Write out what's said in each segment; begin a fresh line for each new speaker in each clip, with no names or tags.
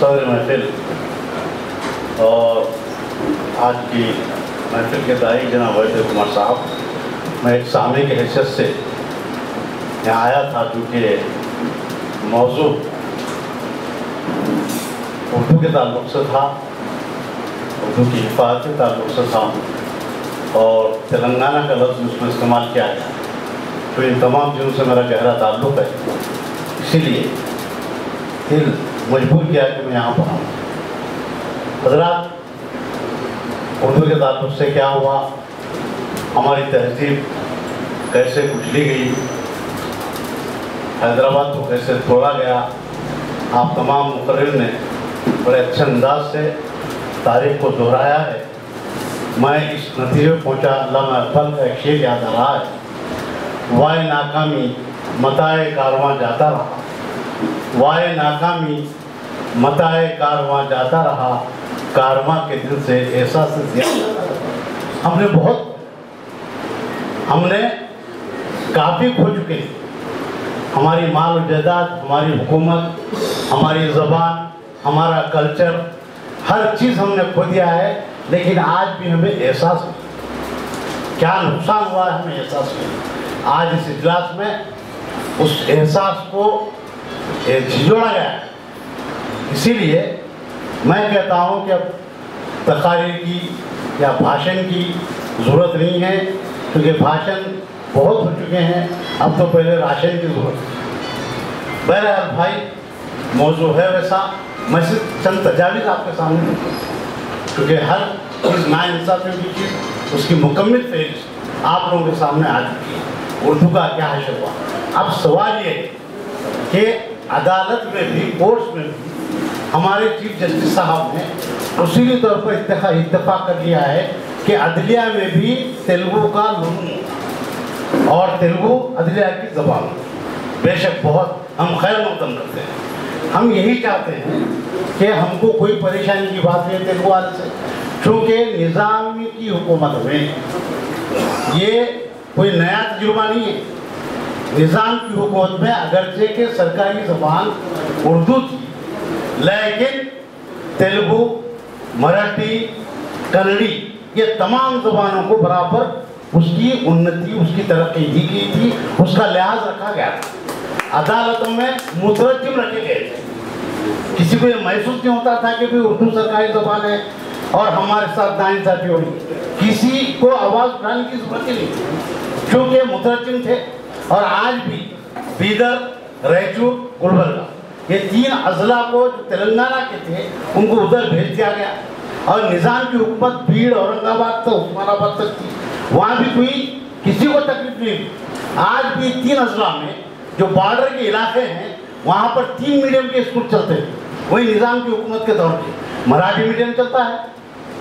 सदर महफिल और आज की महफिल के दाई जनाब वैद्य कुमार साहब, मैं एक सामी की हैसियत से यहाँ आया था क्योंकि मौजू उर्दू के ताल्लुक़ से था, उर्दू की हिफाजत के ताल्लुक़ से था और तेलंगाना का लफ्ज़ उसमें इस्तेमाल किया गया। तो इन तमाम चीज़ों से मेरा गहरा ताल्लुक़ है, इसीलिए दिल मजबूर किया कि मैं यहाँ पर आऊँ। हज़रात, उर्दू के ताल्लुक़ से क्या हुआ, हमारी तहज़ीब कैसे कुचली गई, हैदराबाद को कैसे तोड़ा गया, आप तमाम मुक़र्रिर ने बड़े अच्छे अंदाज से तारीख़ को दोहराया है। मैं इस नतीजे पर पहुँचा, अल्लामा इक़बाल का एक शेर याद आ रहा है, वाए नाकामी मताए कारवां जाता रहा, वाए नाकामी मताए कारवां जाता रहा, कारवां के दिल से एहसास ज़्यादा। हमने काफ़ी खो चुके हैं, हमारी माल और जायदाद, हमारी हुकूमत, हमारी ज़बान, हमारा कल्चर, हर चीज़ हमने खो दिया है। लेकिन आज भी हमें एहसास नहीं, क्या नुकसान हुआ है हमें एहसास नहीं। आज इस इजलास में उस एहसास को झिझोड़ा गया है। इसीलिए मैं कहता हूँ कि अब तकारीर की या भाषण की ज़रूरत नहीं है, क्योंकि भाषण बहुत हो चुके हैं, अब तो पहले राशन की ज़रूरत है। बहरहाल भाई, मौजू है वैसा, मैं सिर्फ चंद तजावीज़ आपके सामने, क्योंकि हर चीज़ नाइंसाफ़ी की चीज़ उसकी मुकम्मल फहरिस्त आप लोगों के सामने आ चुकी है। उर्दू का क्या हश्र हुआ। अब सवाल ये है कि अदालत में भी, कोर्ट्स में भी हमारे चीफ जस्टिस साहब ने उसी तौर पर इत्तेफाक कर लिया है कि अदलिया में भी तेलुगु का लुज़ूम और तेलुगु अदलिया की ज़बान। बेशक बहुत हम खैर मक़दम करते हैं, हम यही चाहते हैं कि हमको कोई परेशानी की बात नहीं है तेलुगु वाले से, क्योंकि निज़ाम की हुकूमत में ये कोई नया तजुर्बा नहीं है। निज़ाम की हुकूमत में अगरचे के सरकारी ज़बान उर्दू थी, लेकिन तेलुगु, मराठी, कन्नड़ी, ये तमाम ज़बानों को बराबर उसकी उन्नति, उसकी तरक्की दी गई थी, उसका लिहाज रखा गया था। अदालतों में मुतरज्जिम रखे गए थे, किसी को ये महसूस नहीं होता था कि भाई उर्दू सरकारी ज़बान है और हमारे साथ नाइंसाफ़ी हो रही। किसी को आवाज़ उठाने की ज़रूरत ही नहीं, क्योंकि मुतरज्जिम थे। और आज भी बीदर, रायचूर, गुलबर्गा, ये 3 अज़ला को जो तेलंगाना के थे उनको उधर भेज दिया गया। और निज़ाम की हुकूमत भीड़, औरंगाबाद तक, उस्मानाबाद तक थी, वहाँ भी कोई किसी को तकलीफ नहीं। आज भी 3 अज़ला में जो बॉर्डर के इलाके हैं वहाँ पर 3 मीडियम के स्कूल चलते हैं, वही निज़ाम की हुकूमत के दौर के। मराठी मीडियम चलता है,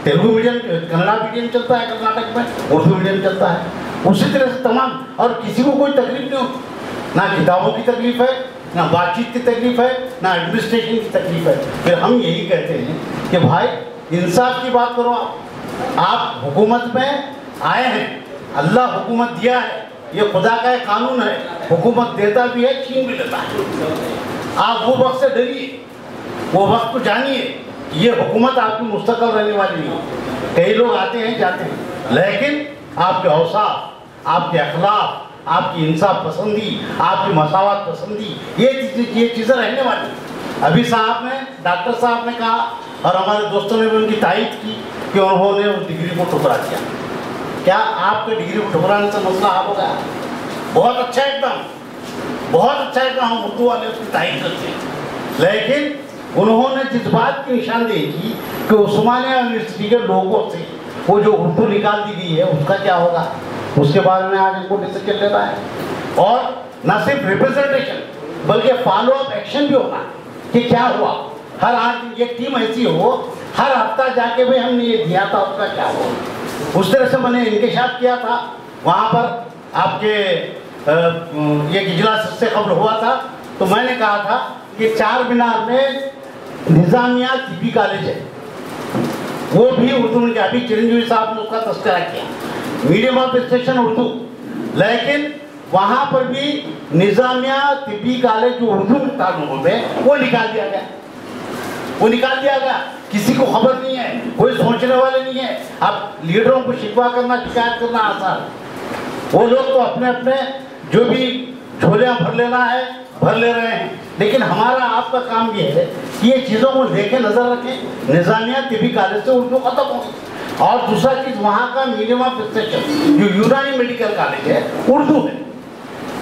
तेलुगु मीडियम, कन्नड़ा मीडियम चलता है कर्नाटक में, उर्दू मीडियम चलता है। उसी तरह से तमाम, और किसी को कोई तकलीफ नहीं होती, ना किताबों की तकलीफ है, ना बातचीत की तकलीफ है, ना एडमिनिस्ट्रेशन की तकलीफ है। फिर हम यही कहते हैं कि भाई इंसाफ की बात करो। आप हुकूमत में आए हैं, अल्लाह हुकूमत दिया है, ये खुदा का एक कानून है, हुकूमत देता भी है, छीन भी लेता है। आप वो वक्त से डरिए, वो वक्त को जानिए, ये हुकूमत आपकी मुस्तक़िल रहने वाली नहीं है। कई लोग आते हैं जाते हैं, लेकिन आपके औसाफ, आपके अखलाक, आपकी इंसाफ पसंदी, आपकी मसावत पसंदी, ये चीज़ें रहने वाली। अभी साहब ने, डॉक्टर साहब ने कहा और हमारे दोस्तों ने भी उनकी तारीफ की कि उन्होंने उस डिग्री को ठुकरा दिया। क्या आपके डिग्री को ठुकराने से मसला हल हो गया? बहुत अच्छा, एकदम बहुत अच्छा, एकदम हम उर्दू वाले उसकी तारीफ करते हैं। लेकिन उन्होंने जिस बात की निशानदेही की कि उस्मानिया यूनिवर्सिटी के लोगों से वो जो उर्दू निकाल दी गई है उसका क्या होगा, उसके बारे में आज हमको डिसीजन लेना है। और न सिर्फ रिप्रेजेंटेशन बल्कि फॉलो अप एक्शन भी होना कि क्या हुआ। हर आज एक टीम ऐसी हो, हर हफ्ता जाके भाई हमने ये दिया था, उसका क्या हुआ। उस तरह से मैंने इंकशाफ किया था वहाँ पर। आपके एक इजलास से कबल हुआ था, तो मैंने कहा था कि 4 मीनार में निज़ामिया तिब्बी कॉलेज है, वो भी उर्दू में। अभी चिरंजीवी साहब ने उसका तस्करा किया, मीडियम ऑफ इंस्ट्रक्शन उर्दू, लेकिन वहाँ पर भी निज़ामिया तिब्बी कॉलेज जो उर्दू में था वो निकाल दिया गया। वो निकाल दिया गया, किसी को खबर नहीं है, कोई सोचने वाले नहीं है। अब लीडरों को शिकवा करना, शिकायत करना आसान है। वो लोग तो अपने अपने जो भी झोलियां भर लेना है भर ले रहे हैं, लेकिन हमारा आपका काम ये है कि ये चीज़ों को देखें, नजर रखें। निजामिया तिब्बी कॉलेज से उर्दू खत्म हो गई। और दूसरा चीज, वहाँ का मीडियम ऑफ इंस्ट्रक्शन जो यूनानी मेडिकल कॉलेज है उर्दू है,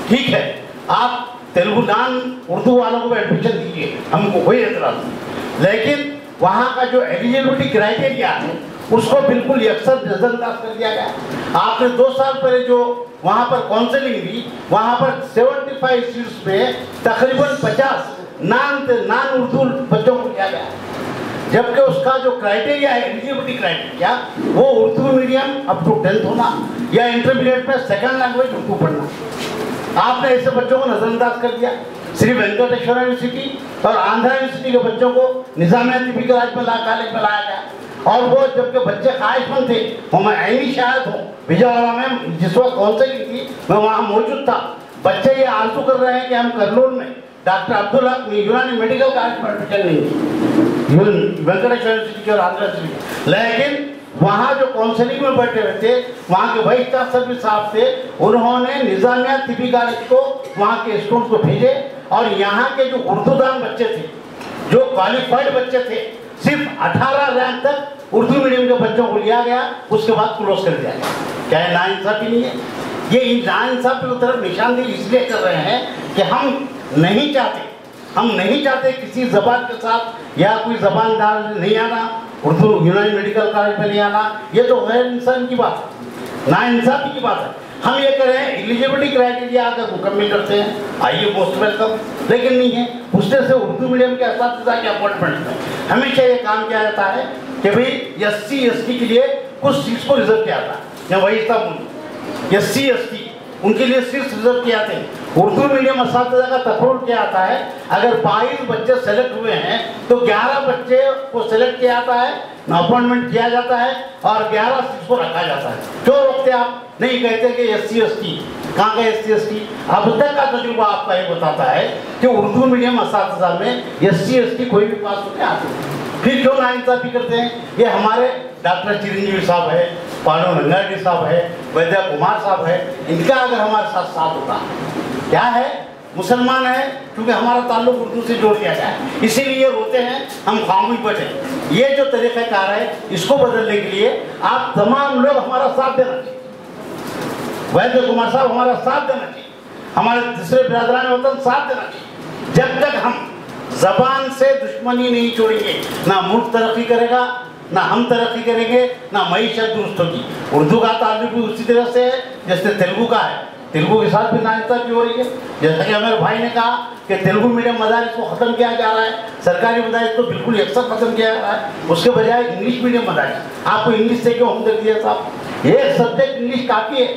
ठीक है। आप तेलुगु नॉन उर्दू वालों को एडमिशन दीजिए, हमको कोई एतराज नहीं, लेकिन वहाँ का जो एलिजिबिलिटी क्राइटेरिया है उसको बिल्कुल यकसर नजरअंदाज कर दिया गया। आपने 2 साल पहले जो वहाँ पर काउंसलिंग दी, वहाँ पर 75 सीट्स पे तकरीबन 50 नॉन उर्दू बच्चों को लिया गया, जबकि उसका जो क्राइटेरिया है, एलिजिबिलिटी क्राइटेरिया, वो Urdu medium up to 10th होना या इंटरमीडिएट में सेकंड लैंग्वेज उर्दू पढ़ना। आपने ऐसे बच्चों को नजरअंदाज कर दिया। श्री वेंकटेश्वर यूनिवर्सिटी और आंध्रा यूनिवर्सिटी के बच्चों को निजामिया तिब्बी कॉलेज में लाया गया, और वो जबकि बच्चे ख्वाहिशमंद थे, वो मैं ऐनी शायद हूँ विजयवाड़ा में जिस वक्त काउंसलिंग थी मैं वहाँ मौजूद था। बच्चे ये आरजू कर रहे हैं कि हम करनूल में डॉक्टर अब्दुल हक यूनानी मेडिकल कॉलेज में एडमिशन लेंगे, वेंकटेश्वर यूनिवर्सिटी और आंध्रा यूनिवर्सिटी। लेकिन वहाँ जो काउंसलिंग में बैठे हुए थे, वहाँ के वाइस चांसलर साहब थे, उन्होंने निजामिया तिब्बी कॉलेज को वहाँ के स्टूडेंट्स को भेजे, और यहाँ के जो उर्दूदान बच्चे थे, जो क्वालिफाइड बच्चे थे, सिर्फ 18 रैंक तक उर्दू मीडियम के बच्चों को लिया गया, उसके बाद क्लोज कर दिया गया। क्या है नाइंसाफी नहीं है? ये नाइंसाफी की तरफ निशानदेही इसलिए कर रहे हैं कि हम नहीं चाहते किसी जबान के साथ या कोई जबान डाल नहीं आना, उर्दू यूनानी मेडिकल कॉलेज में नहीं आना। ये तो गैर इंसान की बात है, नाइंसाफी की बात है। हम ये कह रहे हैं एलिजिबिलिटी क्राइटेरिया अगर मुकम्मल करते हैं आइए मोस्ट वेलकम, लेकिन नहीं है। उससे से उर्दू मीडियम के असातिज़ा के अपॉइंटमेंट में हमेशा ये काम किया जाता है कि भाई SC/ST के लिए कुछ सीट्स को रिजर्व किया था, या वही था SC/ST उनके लिए सीट्स रिजर्व किया थे। उर्दू मीडियम असातिज़ा का तकरूर किया जाता है, अगर 22 बच्चे सेलेक्ट हुए हैं तो 11 बच्चे को सेलेक्ट किया जाता है, अपॉइंटमेंट किया जाता है, और 11 सीट्स को रखा जाता है। क्यों रोकते आप? नहीं कहते कि SC/ST कहाँ का SC/ST? अब तक का तजुर्बा आपका ये बताता है कि उर्दू मीडियम असातिज़ा में SC/ST कोई भी पास होते आते, फिर क्यों नाइंसाफी करते हैं? ये हमारे डॉक्टर चिरंजीवी साहब है, पांडु रंगारेड्डी साहब है, वैद्य कुमार साहब है, इनका अगर हमारे साथ होता, क्या है मुसलमान है, क्योंकि हमारा ताल्लुक उर्दू से जोड़ दिया गया है, इसीलिए रोते हैं, हम खामोश बैठे। ये जो तरीक़ाकार है, इसको बदलने के लिए आप तमाम लोग हमारा साथ देना चाहिए। वैद्य कुमार साहब हमारा साथ देना चाहिए, हमारे दूसरे बिरादरान वतन साथ देना चाहिए। जब तक हम जबान से दुश्मनी नहीं छोड़ेंगे, ना मुल्क तरक्की करेगा, ना हम तरक्की करेंगे, ना मईशत दुरुस्त होगी। उर्दू का ताल्लुक भी उसी तरह से है जैसे तेलुगु का है, तेलुगु के साथ भी नाइंसाफी हो रही है। जैसा कि हमारे भाई ने कहा कि तेलुगु मीडियम मदारिस को ख़त्म किया जा रहा है, सरकारी मदारिस को बिल्कुल यकसर ख़त्म किया जा रहा है, उसके बजाय इंग्लिश मीडियम मदारिस। आपको इंग्लिश से क्यों हमदर्दी है साहब? एक सब्जेक्ट इंग्लिश काफ़ी है।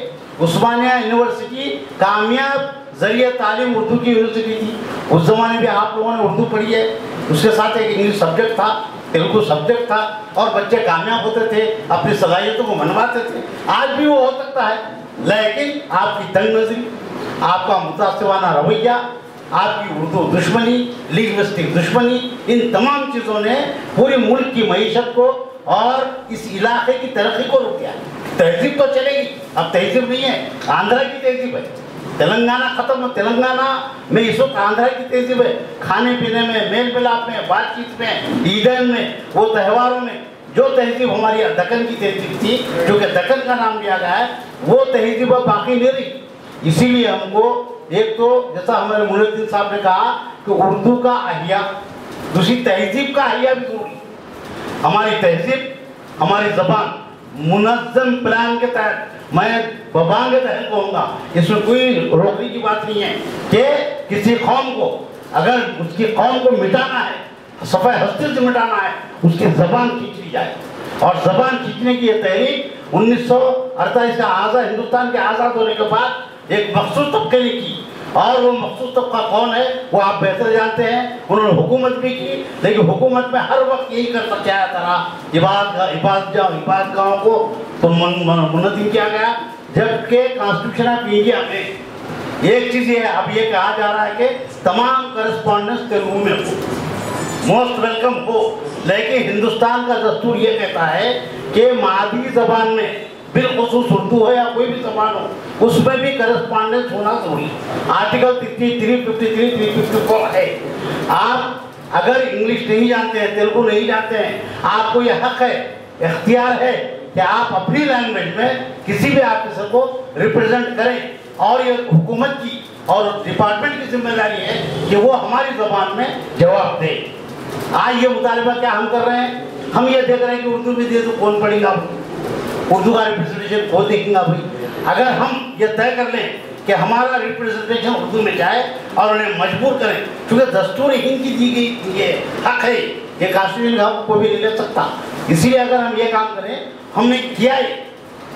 उस्मानिया यूनिवर्सिटी कामयाब जरिए तालीम उर्दू की यूनिवर्सिटी थी, उस ज़माने में आप लोगों ने उर्दू पढ़ी है, उसके साथ एक इंग्लिश सब्जेक्ट था, तेलुगु सब्जेक्ट था, और बच्चे कामयाब होते थे, अपनी सलाहियतों को मनवाते थे। आज भी वो हो सकता है, लेकिन आपकी तंग नजरी, आपका मुतासिवाना रवैया, आपकी उर्दू दुश्मनी, लिंग्विस्टिक दुश्मनी, इन तमाम चीज़ों ने पूरे मुल्क की मईशत को और इस इलाके की तरक्की को रोक दिया। तहजीब तो चलेगी, अब तहजीब नहीं है, आंध्रा की तहजीब है, तेलंगाना खत्म। तेलंगाना में इस वक्त आंध्रा की तहजीब है, खाने पीने में, मेल मिलाप में, बातचीत में, ईदन में, वो त्योहारों में। जो तहजीब हमारी दक्कन की तहजीब थी, जो कि दक्कन का नाम दिया गया है, वो तहजीब अब बाकी नहीं रही। इसीलिए हमको एक तो जैसा हमारे मुनुद्दीन साहब ने कहा कि उर्दू का अहिया, दूसरी तहजीब का अहिया भी जरूरी। हमारी तहजीब, हमारी जबान मुनज़्ज़म प्लान के तहत, मैं बबांग के तहत कहूँगा, इसमें कोई रोकने की बात नहीं है कि किसी कौम को अगर उसकी कौम को मिटाना है, सफ़े हस्ती से मिटाना है, उसकी ज़बान खींच ली जाए। और ज़बान खींचने की यह तहरीक 1948 का आज़ाद हिंदुस्तान के आज़ाद होने के बाद एक मखसूस तबके ने की, और वो मखसूस तबका कौन है वो आप बेहतर जानते हैं। उन्होंने हुकूमत भी की, लेकिन हुकूमत में हर वक्त यही कर सकते आया था, इबादतगाहों को तो मुनज़्ज़म किया गया। जबकि कॉन्स्टिट्यूशन ऑफ इंडिया में एक चीज़ ये है, अब ये कहा जा रहा है कि तमाम करस्पॉन्डेंस तेलुगु में हो, मोस्ट वेलकम हो। लेकिन हिंदुस्तान का दस्तूर ये कहता है कि मादरी जबान में बिलखुसूस उर्दू है या कोई भी जबान हो, उसमें भी करस्पॉन्डेंस होना जरूरी। आर्टिकल 353, 354 है। आप अगर इंग्लिश नहीं जानते हैं, तेलुगु नहीं जानते हैं, आपको ये हक है, इख्तियार है कि आप अपनी लैंग्वेज में किसी भी ऑफिसर को रिप्रेजेंट करें। और ये हुकूमत की और डिपार्टमेंट की जिम्मेदारी है कि वो हमारी जबान में जवाब दे। आज ये मुतालबा क्या हम कर रहे हैं, हम ये देख रहे हैं कि उर्दू में दे तो कौन पढ़ेगा, उर्दू का रिप्रेजेंटेशन कौन देखेगा भाई। अगर हम ये तय कर लें कि हमारा रिप्रेजेंटेशन उर्दू में जाए और उन्हें मजबूर करें, क्योंकि दस्तूर हिंद की दी गई ये हक है, ये कॉन्स्टिट्यूशन हक को भी नहीं ले सकता। इसीलिए अगर हम ये काम करें, हमने किया है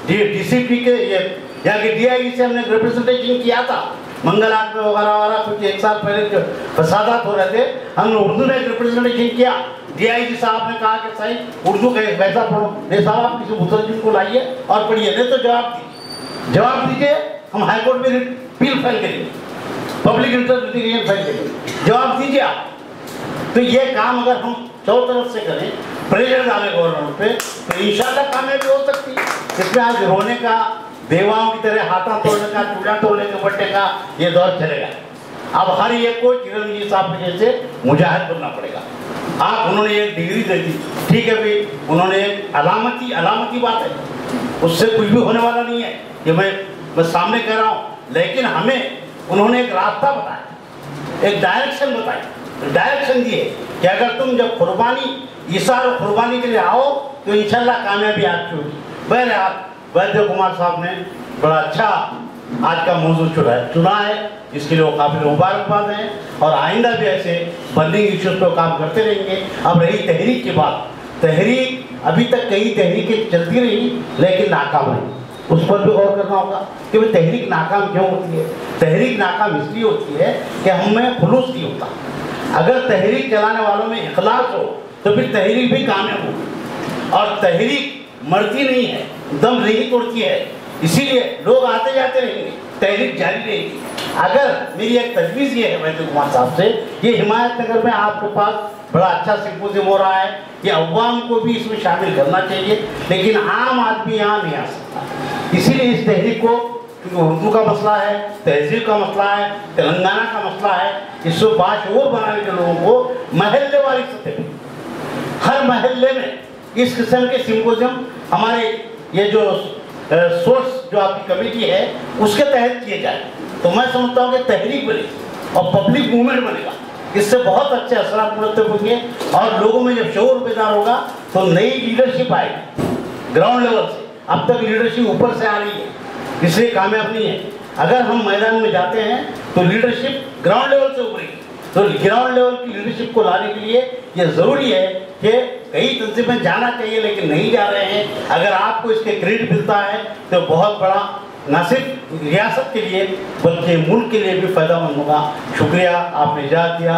DCP के ये यहाँ के DIG से हमने रिप्रेजेंटेशन किया था, मंगलाट में वगैरह कुछ 1 साल पहले जो फसादात हो रहे थे, हमने उर्दू में रिप्रेजेंटेशन किया। DIG साहब ने कहा कि सही उर्दू का एक वैसा पढ़ो, नहीं साहब आप किसी मुतरजम को लाइए और पढ़िए, नहीं तो जवाब दीजिए, हम हाईकोर्ट में अपील फाइल करेंगे, पब्लिक इंटरेस्ट लिटिगेशन फाइल करेंगे, जवाब दीजिए आप। तो ये काम अगर हम चारों तरफ से करें, प्रेशर डालें गवर्नमेंट पे, तो इंशाल्लाह कामयाबी हो सकती है। इसमें आज रोने का, देवाओं की तरह हाथा तोड़ने का, चूड़ा तोड़ने के बट्टे का ये दौर चलेगा। अब हर एक को चिरंजीवी साहब के जैसे मुजाहिद बनना पड़ेगा। आप उन्होंने एक डिग्री दे दी, ठीक है भाई, उन्होंने एक अलामती बात है, उससे कुछ भी होने वाला नहीं है, ये मैं सामने कह रहा हूँ। लेकिन हमें उन्होंने एक रास्ता बताया, एक डायरेक्शन बताई, डायरेक्शन दी है कि अगर तुम जब इशार और कुर्बानी के लिए आओ तो इंशाल्लाह कामयाबी आपकी होगी। बहरहाल वैद्य कुमार साहब ने बड़ा अच्छा आज का मौजूद चुना है, इसके लिए वो काफी मुबारकबाद है। और आइंदा भी ऐसे बर्निंग इश्यूज पर काम करते रहेंगे। अब रही तहरीक की बात, तहरीक अभी तक कई तहरीकें चलती रही लेकिन नाकाम रही, उस पर भी गौर करना होगा कि भाई तहरीक नाकाम क्यों होती है। तहरीक नाकाम इसलिए होती है कि हमें खुलूस नहीं होता। अगर तहरीक चलाने वालों में इखलास हो तो फिर तहरीक भी कामयाब होगी। और तहरीक मरती नहीं है, दम नहीं तोड़ती है, इसीलिए लोग आते जाते रहेंगे, तहरीक जारी रहेगी। अगर मेरी एक तजवीज़ ये है वैद्य कुमार साहब से, ये हिमायतनगर में आपके पास बड़ा अच्छा सिंपोजियम हो रहा है, कि अवाम को भी इसमें शामिल करना चाहिए, लेकिन आम आदमी यहाँ नहीं आ सकता। इसीलिए इस तहरीक को, क्योंकि उर्दू का मसला है, तहजीब का मसला है, तेलंगाना का मसला है, इसको बाशऊर बनाने के लोगों को महल्ले वाली सतह पर, हर महल्ले में इस किस्म के सिंपोजियम हमारे ये जो सोर्स जो आपकी कमेटी है उसके तहत किए जाए, तो मैं समझता हूँ कि तहरीक बनेगी और पब्लिक मूवमेंट बनेगा। इससे बहुत अच्छे असरात मुरतब होंगे और लोगों में जब शऊर पैदा होगा तो नई लीडरशिप आएगी ग्राउंड लेवल से। अब तक लीडरशिप ऊपर से आ रही है, इसलिए कामयाब नहीं है। अगर हम मैदान में जाते हैं तो लीडरशिप ग्राउंड लेवल से उभरेगी। तो ग्राउंड लेवल की लीडरशिप को लाने के लिए ये ज़रूरी है कि कई तंजीमें जाना चाहिए लेकिन नहीं जा रहे हैं। अगर आपको इसके क्रेडिट मिलता है तो बहुत बड़ा न सिर्फ रियासत के लिए बल्कि मुल्क के लिए भी फ़ायदेमंद होगा। शुक्रिया, आपने इजाज़त दिया।